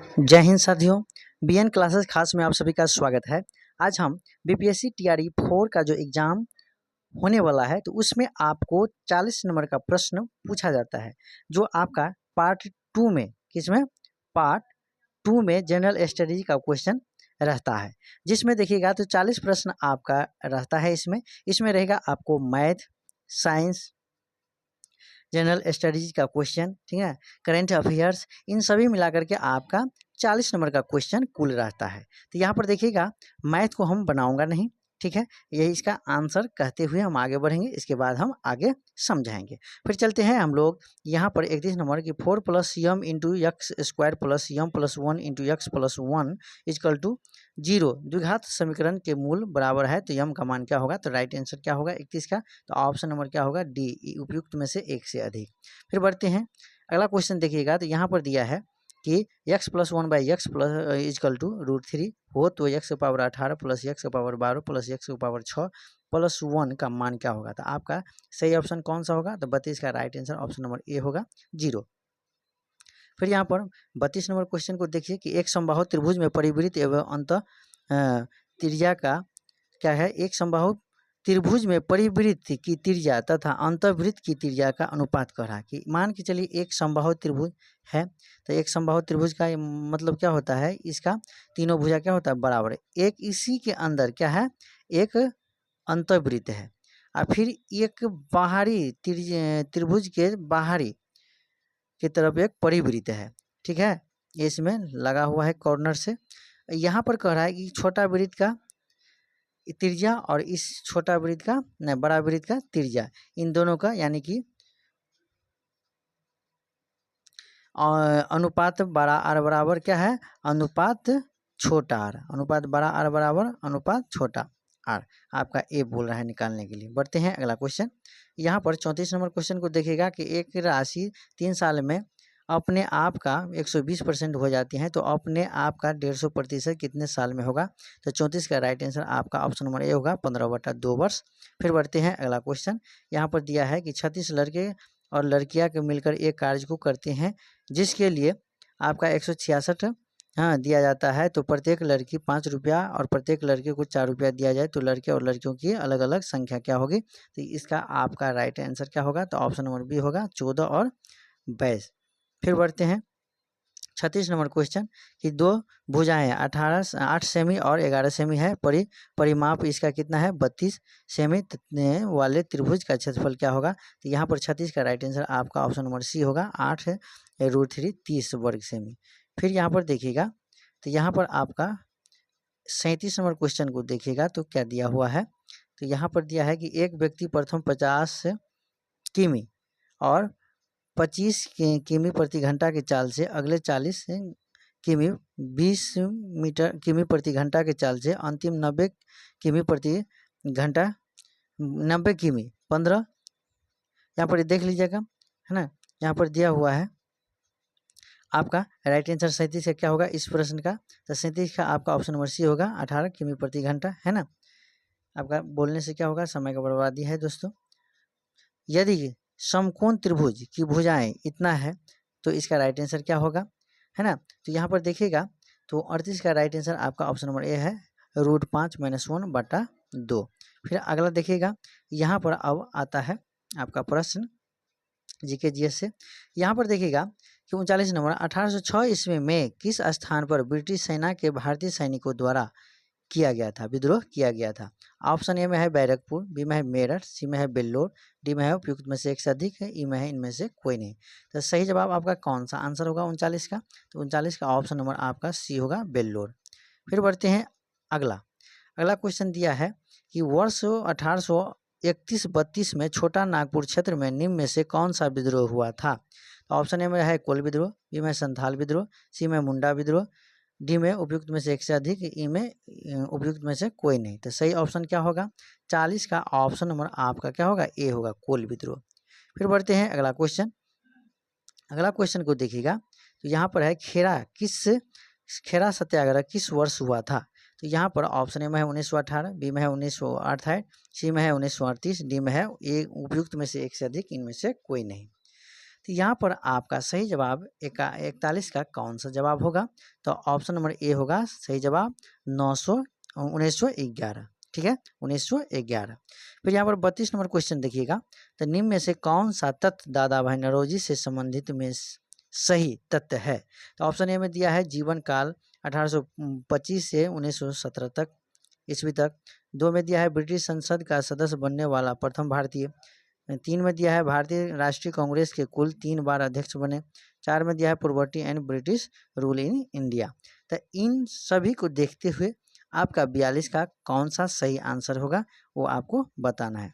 जय हिंद साथियों, BN classes खास में आप सभी का स्वागत है। आज हम बीपीएससी टीआरई 4 का जो एग्ज़ाम होने वाला है तो उसमें आपको 40 नंबर का प्रश्न पूछा जाता है, जो आपका पार्ट 2 में पार्ट 2 में जनरल स्टडीज का क्वेश्चन रहता है, जिसमें देखिएगा तो 40 प्रश्न आपका रहता है। इसमें रहेगा आपको मैथ, साइंस, जनरल स्टडीज का क्वेश्चन, ठीक है, करंट अफेयर्स, इन सभी मिलाकर के आपका 40 नंबर का क्वेश्चन कुल रहता है। तो यहाँ पर देखिएगा मैथ को हम बनाऊंगा नहीं, ठीक है, यही इसका आंसर कहते हुए हम आगे बढ़ेंगे, इसके बाद हम आगे समझाएंगे। फिर चलते हैं हम लोग यहाँ पर 31 नंबर की 4 + M into X square plus M plus 1 into X plus 1 equal to 0 द्विघात समीकरण के मूल बराबर है, तो यम का मान क्या होगा? तो राइट आंसर क्या होगा 31 का? तो ऑप्शन नंबर क्या होगा? डी, उपयुक्त में से एक से अधिक। फिर बढ़ते हैं, अगला क्वेश्चन देखिएगा तो यहाँ पर दिया है कि x + 1/x plus equal to √3 हो तो x 18 plus x 12 plus x 6 plus 1 का मान क्या होगा? तो आपका सही ऑप्शन कौन सा होगा? तो 32 का right answer option number A होगा, 0। फिर यहाँ पर 32 नंबर क्वेश्चन को देखिए कि एक समबाहु त्रिभुज में परिवृत्त एवं अंत त्रिज्या का क्या है? एक समबाहु त्रिभुज में परिवृत्त की त्रिज्या तथा अंतर्वृत्त की त्रिज्या का अनुपात कह रहा है। कि मान के चलिए एक समबाहु त्रिभुज है, तो एक समबाहु त्रिभुज का मतलब क्या होता है? इसका तीनों भुजा क्या होता है? बराबर है। एक इसी के अंदर क्या है? एक अंतर्वृत्त है, और फिर एक बाहरी त्रिभुज के बाहरी की तरफ एक परिवृत्त है, ठीक है, ये इसमें लगा हुआ है कॉर्नर से। यहाँ पर कह रहा है कि छोटा वृत्त का त्रिज्या और इस छोटा वृत्त का नहीं, बड़ा वृत्त का त्रिज्या, इन दोनों का यानी कि अनुपात बड़ा आर बराबर क्या है? अनुपात छोटा आर, अनुपात बड़ा आर बराबर अनुपात छोटा आर, आपका ए बोल रहा है निकालने के लिए। बढ़ते हैं अगला क्वेश्चन। यहाँ पर 34 नंबर क्वेश्चन को देखिएगा कि एक राशि 3 साल में अपने आप का 120% हो जाती है, तो अपने आप का 150% कितने साल में होगा? तो 34 का राइट आंसर आपका ऑप्शन नंबर ए होगा, 15/2 वर्ष। फिर बढ़ते हैं अगला क्वेश्चन। यहाँ पर दिया है कि 36 लड़के और लड़कियां के मिलकर एक कार्य को करते हैं, जिसके लिए आपका 166 दिया जाता है, तो प्रत्येक लड़की 5 रुपया और प्रत्येक लड़के को 4 रुपया दिया जाए, तो लड़के और लड़कियों की अलग अलग संख्या क्या होगी? तो इसका आपका राइट आंसर क्या होगा? तो ऑप्शन नंबर बी होगा, 14 और 22। फिर बढ़ते हैं 36 नंबर क्वेश्चन कि दो भुजाएं 8 सेमी और 11 सेमी है, परिमाप इसका कितना है? 32 सेमी वाले त्रिभुज का क्षेत्रफल क्या होगा? तो यहाँ पर 36 का राइट आंसर आपका ऑप्शन नंबर सी होगा, 8√3 30 वर्ग सेमी। फिर यहाँ पर देखिएगा तो यहाँ पर आपका 37 नंबर क्वेश्चन को देखिएगा तो क्या दिया हुआ है? तो यहाँ पर दिया है कि एक व्यक्ति प्रथम 50 किमी और 25 किमी प्रति घंटा के चाल से अगले 40 किमी 20 किमी प्रति घंटा के चाल से अंतिम 90 किमी प्रति घंटा 90 किमी 15, यहाँ पर देख लीजिएगा, है ना, यहाँ पर दिया हुआ है आपका राइट आंसर 37 का क्या होगा इस प्रश्न का? तो 37 का आपका ऑप्शन नंबर सी होगा, 18 किमी प्रति घंटा, है ना। आपका बोलने से क्या होगा? समय का बर्बादी है दोस्तों। यदि समकोण त्रिभुज की भुजाएं इतना है तो इसका राइट आंसर क्या होगा, है ना। तो यहाँ पर देखिएगा तो 38 का राइट आंसर आपका ऑप्शन नंबर ए है, √5 - 1/2। फिर अगला देखिएगा, यहाँ पर अब आता है आपका प्रश्न जीके जीएस से। यहाँ पर देखिएगा कि 39 नंबर 1806 ईस्वी में किस स्थान पर ब्रिटिश सेना के भारतीय सैनिकों द्वारा किया गया था, विद्रोह किया गया था? ऑप्शन ए में है बैरकपुर, बी में है मेरठ, सी में है बेल्लोर, डी में है उपयुक्त में से एक से अधिक है, ई में है इनमें से कोई नहीं। तो सही जवाब आपका कौन सा आंसर होगा 39 का? तो 39 का ऑप्शन नंबर आपका सी होगा, बेल्लोर। फिर बढ़ते हैं अगला क्वेश्चन दिया है कि वर्ष 1831-32 में छोटा नागपुर क्षेत्र में निम्न में से कौन सा विद्रोह हुआ था? तो ऑप्शन ए में है कोल विद्रोह, बी में संथाल विद्रोह, सी में मुंडा विद्रोह, डी में उपयुक्त में से एक से अधिक, ई में उपयुक्त में से कोई नहीं। तो सही ऑप्शन क्या होगा? 40 का ऑप्शन नंबर आपका क्या होगा? ए होगा, कोल विद्रोह। फिर बढ़ते हैं अगला क्वेश्चन को देखिएगा तो यहाँ पर है खेरा सत्याग्रह किस वर्ष हुआ था? तो यहाँ पर ऑप्शन ए में है 1918, बी में है 1968, सी में है 1938, डी में है उपयुक्त में से एक से अधिक, इनमें से कोई नहीं। तो यहाँ पर आपका सही जवाब 41 का कौन सा जवाब होगा? तो ऑप्शन नंबर ए होगा सही जवाब 1911। ठीक है, 1911। फिर यहाँ पर 32 नंबर क्वेश्चन देखिएगा। तो निम्न में से कौन सा तथ्य दादा भाई नौरोजी से संबंधित में सही तथ्य है? तो ऑप्शन ए में दिया है जीवन काल 1825 से 1917 तक ईस्वी तक। 2 में दिया है ब्रिटिश संसद का सदस्य बनने वाला प्रथम भारतीय। 3 में दिया है भारतीय राष्ट्रीय कांग्रेस के कुल 3 बार अध्यक्ष बने। 4 में दिया है poverty and British rule in India. तो इन सभी को देखते हुए आपका 42 का कौन सा सही आंसर होगा वो आपको बताना है।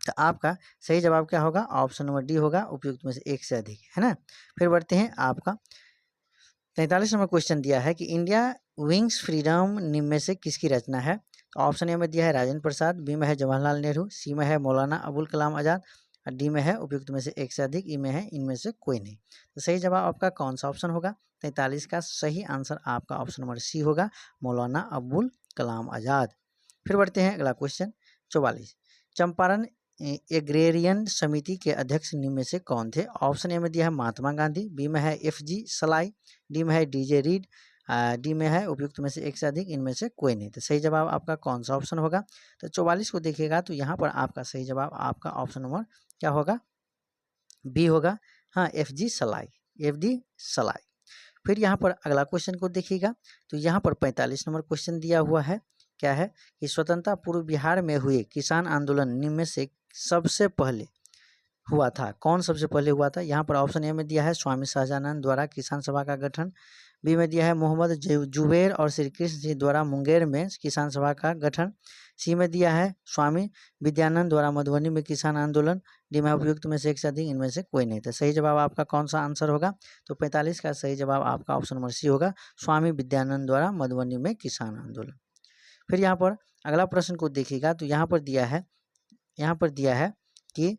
तो आपका सही जवाब क्या होगा? ऑप्शन नंबर डी होगा, उपयुक्त में से एक से अधिक, है ना। फिर बढ़ते हैं आपका 43 नंबर क्वेश्चन दिया है कि इंडिया विंग्स फ्रीडम निम्न में से किसकी रचना है? तो ऑप्शन ए में दिया है राजेंद्र प्रसाद, बी में है जवाहरलाल नेहरू, सी में है मौलाना अबुल कलाम आजाद, और डी में है उपयुक्त में से एक से अधिक, ई में है इनमें से कोई नहीं। तो सही जवाब आपका कौन सा ऑप्शन होगा? 43 का सही आंसर आपका ऑप्शन नंबर सी होगा, मौलाना अबुल कलाम आजाद। फिर बढ़ते हैं अगला क्वेश्चन 44। चंपारण एग्रेरियन समिति के अध्यक्ष निम्न में से कौन थे? ऑप्शन ए में दिया है महात्मा गांधी, बी में है FG सलाई, डी में है DJ रीड, डी में है उपयुक्त में से एक से अधिक, इनमें से कोई नहीं। तो सही जवाब आपका कौन सा ऑप्शन होगा? तो 44 को देखिएगा तो यहाँ पर आपका सही जवाब आपका ऑप्शन नंबर क्या होगा? बी होगा, हाँ, FG सलाई, FD सलाई। फिर यहाँ पर अगला क्वेश्चन को देखिएगा तो यहाँ पर 45 नंबर क्वेश्चन दिया हुआ है। क्या है कि स्वतंत्रता पूर्व बिहार में हुए किसान आंदोलन निम्न में से सबसे पहले हुआ था, कौन सबसे पहले हुआ था? यहाँ पर ऑप्शन ए में दिया है स्वामी सहजानंद द्वारा किसान सभा का गठन, बी में दिया है मोहम्मद जुबैर और श्री कृष्ण जी द्वारा मुंगेर में किसान सभा का गठन, सी में दिया है स्वामी विद्यानंद द्वारा मधुबनी में किसान आंदोलन, डी में उपयुक्त में से एक से अधिक, इनमें से कोई नहीं। तो सही जवाब आपका कौन सा आंसर होगा? तो 45 का सही जवाब आपका ऑप्शन नंबर सी होगा, स्वामी विद्यानंद द्वारा मधुबनी में किसान आंदोलन। फिर यहाँ पर अगला प्रश्न को देखिएगा तो यहाँ पर दिया है कि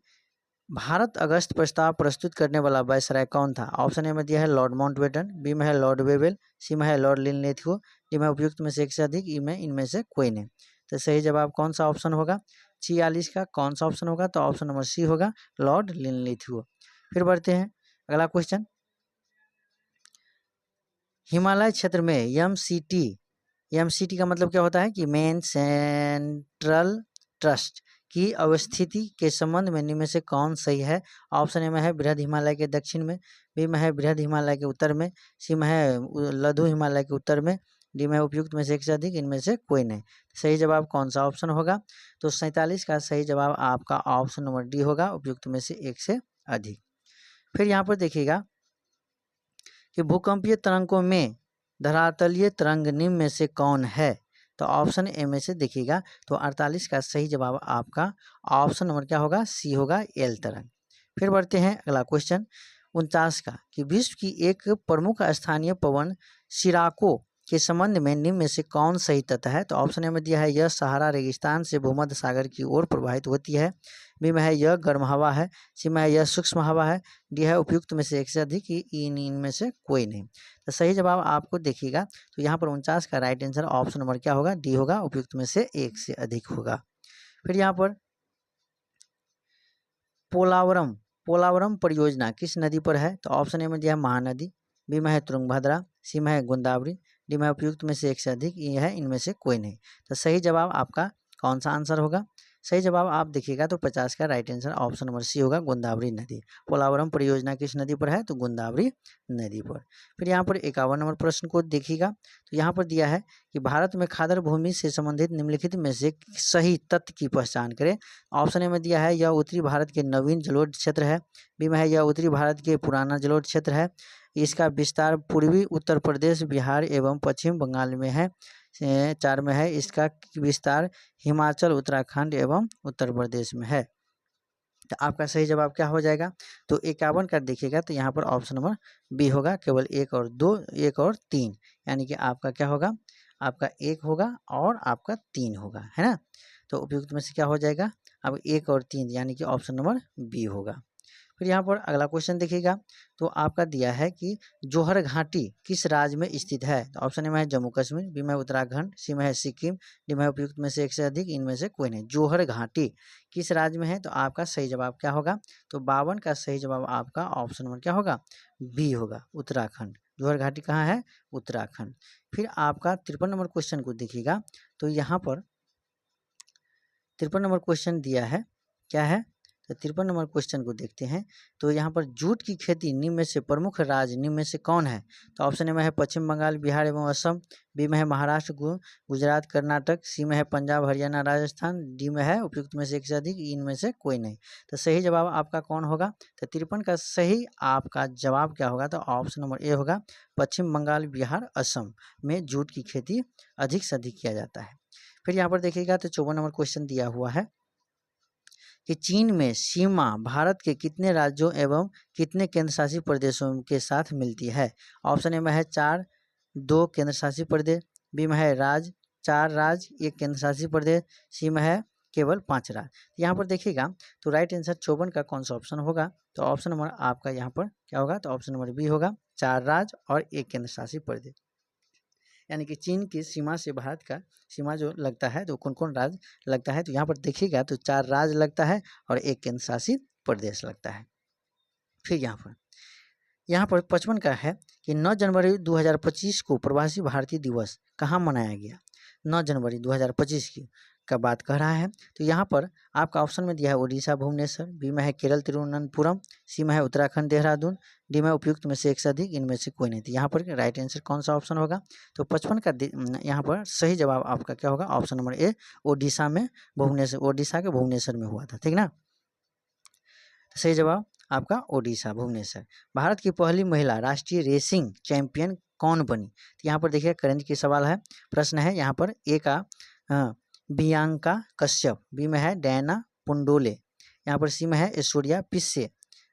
भारत अगस्त प्रस्ताव प्रस्तुत करने वाला वायसराय कौन था? ऑप्शन ए में दिया है लॉर्ड माउंटबेटन, बी में है लॉर्ड वेवेल, सी में है लॉर्ड लिनलिथगो, डी में उपयुक्त में से एक से अधिक, ई में इनमें से कोई नहीं। तो सही जवाब कौन सा ऑप्शन होगा? 46 का कौन सा ऑप्शन होगा? तो ऑप्शन नंबर सी होगा, लॉर्ड लिनलिथगो। फिर बढ़ते हैं अगला क्वेश्चन। हिमालय क्षेत्र में MCT का मतलब क्या होता है कि मेन सेंट्रल ट्रस्ट की अवस्थिति के संबंध में निम्न में से कौन सही है? ऑप्शन ए में है बृहद हिमालय के दक्षिण में, बी में है बृहद हिमालय के उत्तर में, सी में है लघु हिमालय के उत्तर में, डी में उपयुक्त में से एक से अधिक, इनमें से कोई नहीं। सही जवाब कौन सा ऑप्शन होगा? तो 47 का सही जवाब आपका ऑप्शन नंबर डी होगा, उपयुक्त में से एक से अधिक। फिर यहाँ पर देखिएगा कि भूकंपीय तरंगों में धरातलीय तरंग निम्न में से कौन है? तो ऑप्शन ए में से देखिएगा तो 48 का सही जवाब आपका ऑप्शन नंबर क्या होगा? सी होगा, एल तरंग। फिर बढ़ते हैं अगला क्वेश्चन 49 का कि विश्व की एक प्रमुख स्थानीय पवन सिराको के संबंध में निम्न में से कौन सही तथ्य है? तो ऑप्शन ए में दिया है यह सहारा रेगिस्तान से भूमध्य सागर की ओर प्रवाहित होती है, बी में है यह गर्म हवा है, सी में है यह सूक्ष्म हवा है, डी है उपयुक्त में से एक से अधिक, इनमें से कोई नहीं। तो सही जवाब आपको देखिएगा तो यहाँ पर 49 का राइट आंसर ऑप्शन नंबर क्या होगा? डी होगा, उपयुक्त में से एक से अधिक होगा। फिर यहाँ पर पोलावरम परियोजना किस नदी पर है? तो ऑप्शन ए में दिया है महानदी, बी में है तुंगभद्रा, सी में है गोदावरी, डी में उपयुक्त में से एक से अधिक, ये है इनमें से कोई नहीं। तो सही जवाब आपका कौन सा आंसर होगा? सही जवाब आप देखिएगा तो 50 का right answer option number C होगा, गोदावरी नदी। पोलावरम परियोजना किस नदी पर है? तो गोदावरी नदी पर। फिर यहाँ पर 51 नंबर प्रश्न को देखिएगा तो यहाँ पर दिया है कि भारत में खादर भूमि से संबंधित निम्नलिखित में से सही तथ्य की पहचान करें। ऑप्शन ए में दिया है यह उत्तरी भारत के नवीन जलोढ़ क्षेत्र है, बी में है यह उत्तरी भारत के पुराना जलोढ़ क्षेत्र है, इसका विस्तार पूर्वी उत्तर प्रदेश, बिहार एवं पश्चिम बंगाल में है, 4 में है इसका विस्तार हिमाचल, उत्तराखंड एवं उत्तर प्रदेश में है। तो आपका सही जवाब क्या हो जाएगा? तो 51 का देखिएगा तो यहाँ पर ऑप्शन नंबर बी होगा, केवल 1 और 2, 1 और 3, यानी कि आपका क्या होगा? आपका 1 होगा और आपका 3 होगा, है ना। तो उपयुक्त में से क्या हो जाएगा? अब 1 और 3 यानी कि ऑप्शन नंबर बी होगा। फिर यहाँ पर अगला क्वेश्चन देखिएगा, तो आपका दिया है कि जोहर घाटी किस राज्य में स्थित है। तो ऑप्शन ए में है जम्मू कश्मीर, बी में है उत्तराखंड, सी में है सिक्किम, डी में है उपयुक्त में से एक से अधिक, इनमें से कोई नहीं। जोहर घाटी किस राज्य में है, तो आपका सही जवाब क्या होगा, तो 52 का सही जवाब आपका ऑप्शन नंबर क्या होगा, बी होगा, उत्तराखंड। जोहर घाटी कहाँ है, उत्तराखंड। फिर आपका 53 नंबर क्वेश्चन को देखिएगा, तो यहाँ पर 53 नंबर क्वेश्चन दिया है, क्या है, तो 53 नंबर क्वेश्चन को देखते हैं। तो यहाँ पर जूट की खेती निम्न में से प्रमुख राज्य निम्न में से कौन है। तो ऑप्शन ए में है पश्चिम बंगाल, बिहार एवं असम, बी में है महाराष्ट्र, गुजरात, कर्नाटक, सी में है पंजाब, हरियाणा, राजस्थान, डी में है उपयुक्त में से एक से अधिक, इनमें से कोई नहीं। तो सही जवाब आपका कौन होगा, तो 53 का सही आपका जवाब क्या होगा, तो ऑप्शन नंबर ए होगा, पश्चिम बंगाल, बिहार, असम में जूट की खेती अधिक से अधिक किया जाता है। फिर यहाँ पर देखिएगा, तो 54 नंबर क्वेश्चन दिया हुआ है कि चीन में सीमा भारत के कितने राज्यों एवं कितने केंद्र शासित प्रदेशों के साथ मिलती है। ऑप्शन ए में है 4, 2 केंद्र शासित प्रदेश, बी में है 4 राज्य, 1 केंद्र शासित प्रदेश, सी में है केवल 5 राज्य। यहाँ पर देखिएगा, तो राइट आंसर 54 का कौन सा ऑप्शन होगा, तो ऑप्शन नंबर आपका यहाँ पर क्या होगा, तो ऑप्शन नंबर बी होगा, 4 राज्य और 1 केंद्र शासित प्रदेश। यानी कि चीन की सीमा से भारत का सीमा जो लगता है, तो कौन कौन राज्य लगता है, तो यहाँ पर देखिएगा, तो 4 राज्य लगता है और 1 केंद्र शासित प्रदेश लगता है। फिर यहाँ पर 55 का है कि 9 जनवरी 2025 को प्रवासी भारतीय दिवस कहाँ मनाया गया। 9 जनवरी 2025 की का बात कर रहा है। तो यहाँ पर आपका ऑप्शन में दिया है उड़ीसा भुवनेश्वर, बी में है केरल तिरुवनंतपुरम, सी में है उत्तराखंड देहरादून, डी में उपयुक्त में से एक से अधिक, इनमें से कोई नहीं। तो यहाँ पर राइट आंसर कौन सा ऑप्शन होगा, तो 55 का यहाँ पर सही जवाब आपका क्या होगा, ऑप्शन नंबर ए, ओडिशा में भुवनेश्वर, ओडिशा के भुवनेश्वर में हुआ था, ठीक ना। सही जवाब आपका ओडिशा भुवनेश्वर। भारत की पहली महिला राष्ट्रीय रेसिंग चैंपियन कौन बनी। तो यहाँ पर देखिए करेंट की सवाल है, प्रश्न है यहाँ पर, ए का बियांका कश्यप, बी में है डैना पुंडोले, यहाँ पर सी में है ऐश्वर्या पिस्से,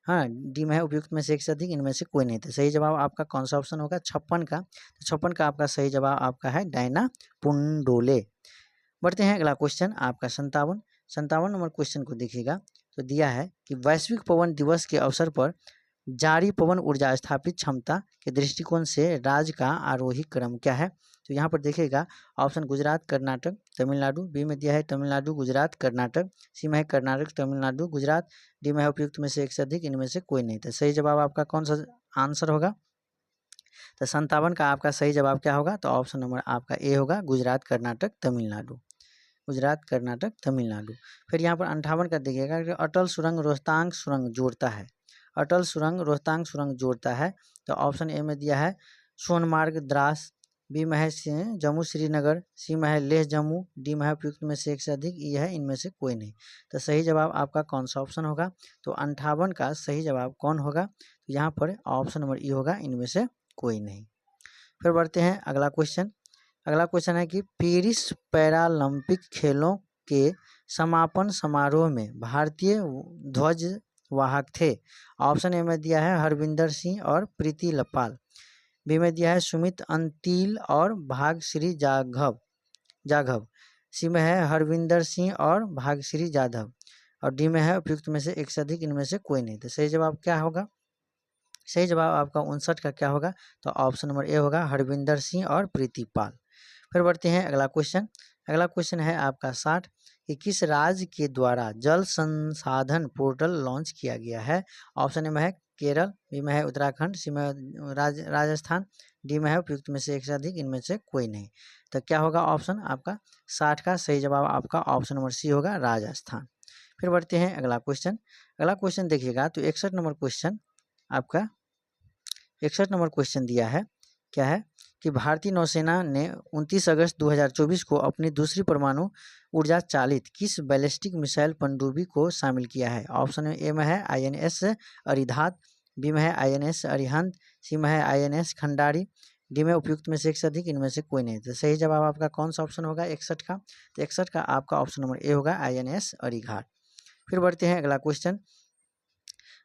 हाँ, डी में है उपयुक्त में से एक से अधिक, इनमें से कोई नहीं। तो सही जवाब आपका कौन सा ऑप्शन होगा, 56 का। तो 56 का आपका सही जवाब आपका है डैना पुंडोले। बढ़ते हैं अगला क्वेश्चन आपका 57 नंबर क्वेश्चन को देखिएगा, तो दिया है कि वैश्विक पवन दिवस के अवसर पर जारी पवन ऊर्जा स्थापित क्षमता के दृष्टिकोण से राज्य का आरोही क्रम क्या है। तो यहाँ पर देखिएगा, ऑप्शन गुजरात, कर्नाटक, तमिलनाडु, बी में दिया है तमिलनाडु, गुजरात, कर्नाटक, सी में है कर्नाटक, तमिलनाडु, गुजरात, डी में है उपयुक्त में से एक से अधिक, इनमें से कोई नहीं। तो सही जवाब आपका कौन सा आंसर होगा, तो 57 का आपका सही जवाब क्या होगा, तो ऑप्शन नंबर आपका ए होगा, गुजरात, कर्नाटक, तमिलनाडु, गुजरात, कर्नाटक, तमिलनाडु। फिर यहाँ पर 58 का देखिएगा कि अटल सुरंग रोहतांग सुरंग जोड़ता है, अटल सुरंग रोहतांग सुरंग जोड़ता है। तो ऑप्शन ए में दिया है सोनमार्ग द्रास, बी में है जम्मू श्रीनगर, सी में है लेह जम्मू, डी में है उपयुक्त में से एक से अधिक, ये है इनमें से कोई नहीं। तो सही जवाब आपका कौन सा ऑप्शन होगा, तो 58 का सही जवाब कौन होगा, तो यहाँ पर ऑप्शन नंबर ई होगा, इनमें से कोई नहीं। फिर बढ़ते हैं अगला क्वेश्चन। अगला क्वेश्चन है कि पेरिस पैरालंपिक खेलों के समापन समारोह में भारतीय ध्वज वाहक थे। ऑप्शन ए में दिया है हरविंदर सिंह और प्रीति लपाल, बी में दिया है सुमित अंतिल और भाग्यश्री जाघव, सी में है हरविंदर सिंह और भाग्यश्री जाधव, और डी में है उपयुक्त में से एक से अधिक, इनमें से कोई नहीं। तो सही जवाब क्या होगा, सही जवाब आपका 59 का क्या होगा, तो ऑप्शन नंबर ए होगा, हरविंदर सिंह और प्रीति पाल। फिर बढ़ते हैं अगला क्वेश्चन। अगला क्वेश्चन है आपका 60 कि किस राज्य के द्वारा जल संसाधन पोर्टल लॉन्च किया गया है। ऑप्शन ए में है केरल, बी में है उत्तराखंड, सी में राजस्थान, डी में है उपयुक्त में से एक से अधिक, इनमें से कोई नहीं। तो क्या होगा ऑप्शन आपका 60 का सही जवाब आपका ऑप्शन नंबर सी होगा, राजस्थान। फिर बढ़ते हैं अगला क्वेश्चन। अगला क्वेश्चन देखिएगा, तो 61 नंबर क्वेश्चन आपका 61 नंबर क्वेश्चन दिया है, क्या है कि भारतीय नौसेना ने 29 अगस्त 2024 को अपनी दूसरी परमाणु ऊर्जा चालित किस बैलिस्टिक मिसाइल पनडुब्बी को शामिल किया है। ऑप्शन ए में है INS अरिहंत, बी में है INS अरिहंत, सी में है INS खंडारी, डी में उपयुक्त में से एक से अधिक, इनमें से कोई नहीं। तो सही जवाब आपका कौन सा ऑप्शन होगा 61 का, तो 61 का आपका ऑप्शन नंबर ए होगा, INS अरिहंत। फिर बढ़ते हैं अगला क्वेश्चन।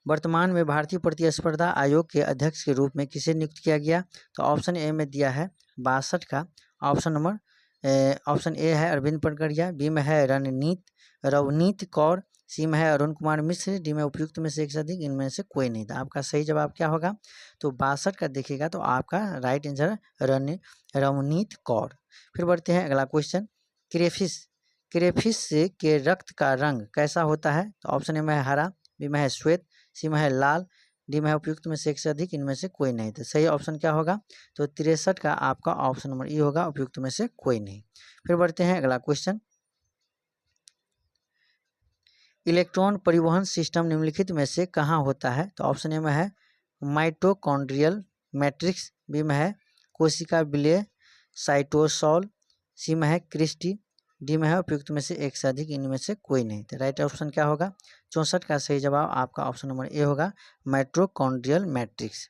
वर्तमान में भारतीय प्रतिस्पर्धा आयोग के अध्यक्ष के रूप में किसे नियुक्त किया गया। तो ऑप्शन ए में दिया है 62 का, ऑप्शन ए है अरविंद पनकरिया, बी में है रवनीत कौर, सी में है अरुण कुमार मिश्र, डी में उपयुक्त में से एक से अधिक इनमें से कोई नहीं था। आपका सही जवाब क्या होगा? तो 62 का देखिएगा तो आपका राइट आंसर रवनीत कौर। फिर बढ़ते हैं अगला क्वेश्चन। क्रेफिश के रक्त का रंग कैसा होता है? तो ऑप्शन ए में है हरा, बी में है श्वेत, सी में है लाल, डी में है उपयुक्त में से एक से अधिक इनमें से कोई नहीं। तो सही ऑप्शन क्या होगा? तो 63 का आपका ऑप्शन नंबर ई होगा, उपयुक्त में से कोई नहीं। फिर बढ़ते हैं अगला क्वेश्चन। इलेक्ट्रॉन परिवहन सिस्टम निम्नलिखित में से कहाँ होता है? तो ऑप्शन ए में है माइटोकॉन्ड्रियल मैट्रिक्स, बी में है कोशिका विलय साइटोसॉल, सी में है क्रिस्टी, डी में है उपयुक्त में से एक से अधिक इनमें से कोई नहीं। तो राइट ऑप्शन क्या होगा? 64 का सही जवाब आपका ऑप्शन नंबर ए होगा, माइटोकॉन्ड्रियल मैट्रिक्स।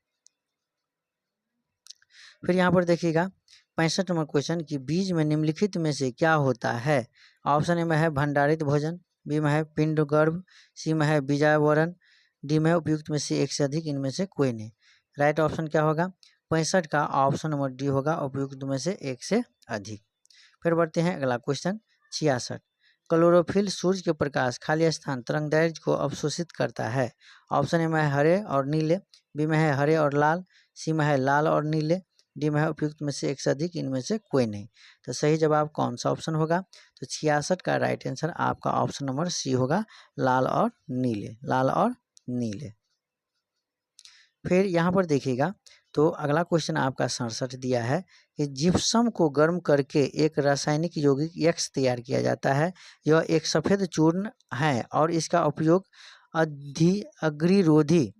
फिर यहाँ पर देखिएगा 65 नंबर क्वेश्चन कि बीज में निम्नलिखित में से क्या होता है? ऑप्शन ए में है भंडारित भोजन, बी में है पिंड गर्भ, सी में है बीजावरण, डी में है उपयुक्त में से एक से अधिक इनमें से कोई नहीं। राइट ऑप्शन क्या होगा? 65 का ऑप्शन नंबर डी होगा, उपयुक्त में से एक से अधिक। फिर बढ़ते हैं अगला क्वेश्चन 66। क्लोरोफिल सूर्य के प्रकाश खाली स्थान तरंगदैर्घ्य को अवशोषित करता है। ऑप्शन ए में है हरे और नीले, बी में है हरे और लाल, सी में है लाल और नीले, डी में है उपयुक्त में से एक से अधिक इनमें से कोई नहीं। तो सही जवाब कौन सा ऑप्शन होगा? तो 66 का राइट आंसर आपका ऑप्शन नंबर सी होगा, लाल और नीले, लाल और नीले। फिर यहाँ पर देखिएगा तो अगला क्वेश्चन आपका 67 दिया है कि जिप्सम को गर्म करके एक रासायनिक यौगिक यक्स तैयार किया जाता है। यह एक सफ़ेद चूर्ण है और इसका उपयोग अग्निरोधी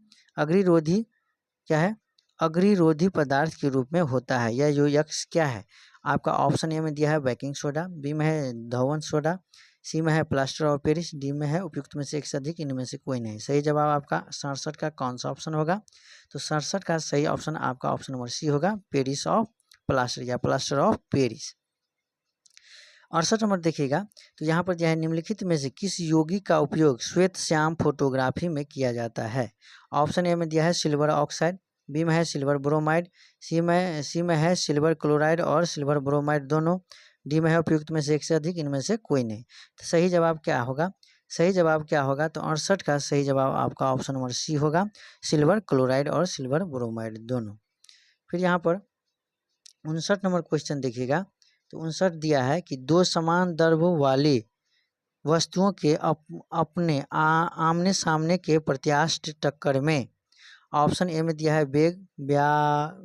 क्या है? अग्निरोधी पदार्थ के रूप में होता है। यह जो यक्स क्या है? आपका ऑप्शन ए में दिया है बेकिंग सोडा, बी में है धवन सोडा, सी में है प्लास्टर ऑफ पेरिस, डी में है उपयुक्त में से एक से अधिक इनमें से कोई नहीं। सही जवाब आपका 67 का कौन सा ऑप्शन होगा? तो 67 का सही ऑप्शन आपका ऑप्शन नंबर सी होगा, पेरिस ऑफ प्लास्टर या प्लास्टर ऑफ पेरिस। 68 नंबर देखिएगा तो यहाँ पर दिया है निम्नलिखित में से किस यौगिक का उपयोग श्वेत श्याम फोटोग्राफी में किया जाता है? ऑप्शन ए में दिया है सिल्वर ऑक्साइड, बी में है सिल्वर ब्रोमाइड, सी में है सिल्वर क्लोराइड और सिल्वर ब्रोमाइड दोनों, डी में है उपयुक्त में से एक से अधिक इनमें से कोई नहीं। तो सही जवाब क्या होगा? सही जवाब क्या होगा? तो 68 का सही जवाब आपका ऑप्शन नंबर सी होगा, सिल्वर क्लोराइड और सिल्वर ब्रोमाइड दोनों। फिर यहाँ पर 59 नंबर क्वेश्चन देखिएगा तो 59 दिया है कि दो समान दैर्घ्य वाली वस्तुओं के अपने आमने सामने के प्रत्यास्थ टक्कर में। ऑप्शन ए में दिया है वेग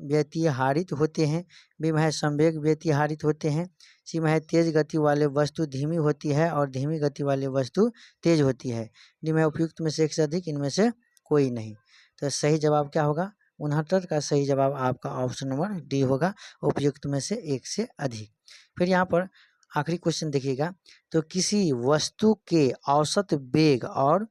व्यतिहारित होते हैं, बी में है संवेग व्यतिहारित होते हैं, सी में है तेज गति वाले वस्तु धीमी होती है और धीमी गति वाली वस्तु तेज होती है, डी में उपयुक्त में से एक से अधिक इनमें से कोई नहीं। तो सही जवाब क्या होगा? 69 का सही जवाब आपका ऑप्शन नंबर डी होगा, उपयुक्त में से एक से अधिक। फिर यहाँ पर आखिरी क्वेश्चन देखिएगा तो किसी वस्तु के औसत वेग और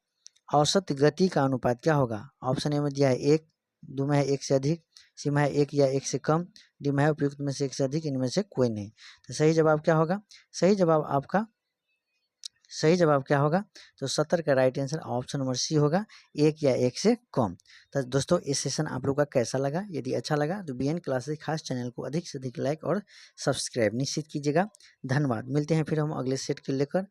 औसत गति का अनुपात क्या होगा? ऑप्शन ए में दिया है 1, दो में है एक से अधिक, सी में है 1 या 1 से कम, डी में है उपयुक्त में से एक से अधिक इनमें से कोई नहीं। तो सही जवाब क्या होगा? सही जवाब क्या होगा? तो 70 का right answer option number C होगा, 1 या 1 से कम। तो दोस्तों इस सेशन आप लोग का कैसा लगा? यदि अच्छा लगा तो BN क्लासेस खास चैनल को अधिक से अधिक लाइक और सब्सक्राइब निश्चित कीजिएगा। धन्यवाद। मिलते हैं फिर हम अगले सेट के लेकर